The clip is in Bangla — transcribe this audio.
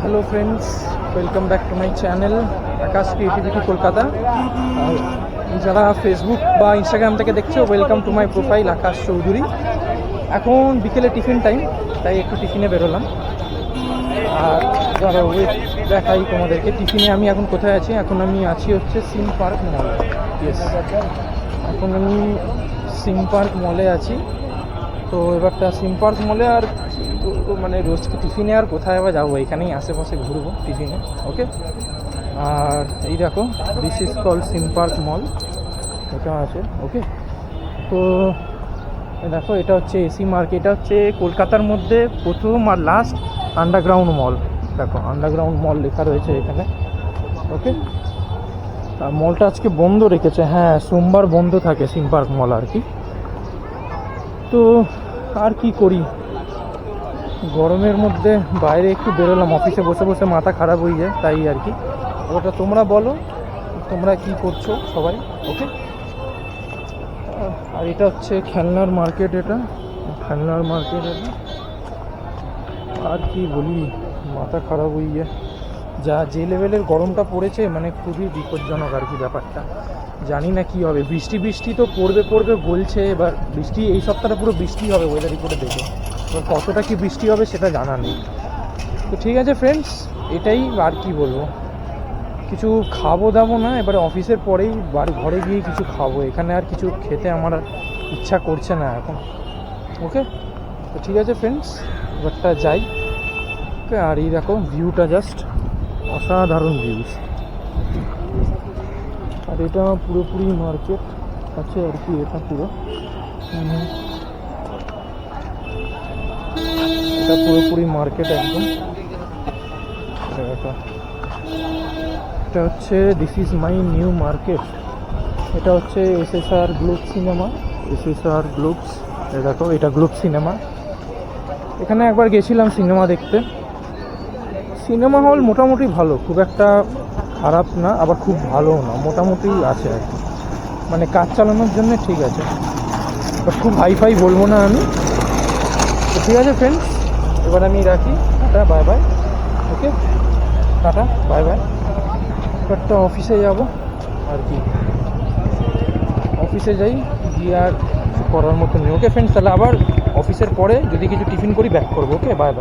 Hello friends, welcome back to my channel Akash creativity Kolkata. আর যারা ফেসবুক বা ইনস্টাগ্রাম থেকে দেখছো, welcome to my profile Akash Chowdhury. এখন বিকেলে টিফিন টাইম, তাই একটু টিফিনে বেরোলাম। আর যারা দেখাই তোমাদেরকে টিফিনে আমি এখন কোথায় আছি। এখন আমি আছি হচ্ছে সিম পার্ক মল। ইয়েস, এখন আমি সিম পার্ক মলে আছি। তো এবারটা সিম পার্ক মলে আর মানে রোজ টিফিনে আর কোথায় আবার যাবো, এখানেই আশেপাশে ঘুরবো টিফিনে। ওকে, আর এই দেখো, দিস ইজ কল সিম পার্ক মল, এটা আছে। ওকে, তো দেখো এটা হচ্ছে এসি মার্কেট। এটা হচ্ছে কলকাতার মধ্যে প্রথম আর লাস্ট আন্ডারগ্রাউন্ড মল। দেখো আন্ডারগ্রাউন্ড মল লেখা রয়েছে এখানে। ওকে, আর মলটা আজকে বন্ধ রেখেছে। হ্যাঁ, সোমবার বন্ধ থাকে সিম পার্ক মল আর কি। তো আর কি করি, গরমের মধ্যে বাইরে একটু বেরোলাম, অফিসে বসে বসে মাথা খারাপ হয়ে যায়, তাই আর কি। ওটা তোমরা বলো, তোমরা কি করছো সবাই। ওকে, আর এটা হচ্ছে খেলনার মার্কেট। এটা খেলনার মার্কেট। এটা আর কি বলি, মাথা খারাপ হয়ে যায়। যে লেভেলের গরমটা পড়েছে, মানে খুবই বিপজ্জনক আর কি ব্যাপারটা। জানি না কি হবে, বৃষ্টি তো পড়বে বলছে। এবার বৃষ্টি এই সপ্তাহটা পুরো বৃষ্টি হবে ওয়েদার রিপোর্টে দেখে। এবার কতটা কি বৃষ্টি হবে সেটা জানা নেই। তো ঠিক আছে ফ্রেন্ডস, এটাই আর কি বলবো। কিছু খাবো দাবো না, এবারে অফিসের পরেই ঘরে গিয়ে কিছু খাবো। এখানে আর কিছু খেতে আমার ইচ্ছা করছে না এখন। ওকে, তো ঠিক আছে ফ্রেন্ডস, এবারটা যাই। ওকে, আর এই দেখো ভিউটা জাস্ট অসাধারণ ভিউজ। আর এটা পুরোপুরি মার্কেট আছে আর কি। এটা পুরো এটা পুরোপুরি মার্কেট একদম। এটা হচ্ছে this is my new market. এটা হচ্ছে SSR globe cinema. SSR Globes, দেখো এটা গ্লোব সিনেমা। এখানে একবার গেছিলাম সিনেমা দেখতে। সিনেমা হল মোটামুটি ভালো, খুব একটা খারাপ না, আবার খুব ভালোও না, মোটামুটি আছে আর কি। মানে কাজ চালানোর জন্য ঠিক আছে, বাট খুব হাইফাই বলবো না আমি। তো ঠিক আছে ফ্রেন্ডস, এবার আমি রাখি। Tata, bye bye. Okay, tata, bye bye. এবারটা অফিসে যাব আর কি। অফিসে যাই, গিয়ে আর করার মতো নেই। ওকে ফ্রেন্ডস, তাহলে আবার অফিসের পরে যদি কিছু টিফিন করি ব্যাক করবো। ওকে, বাই বাই।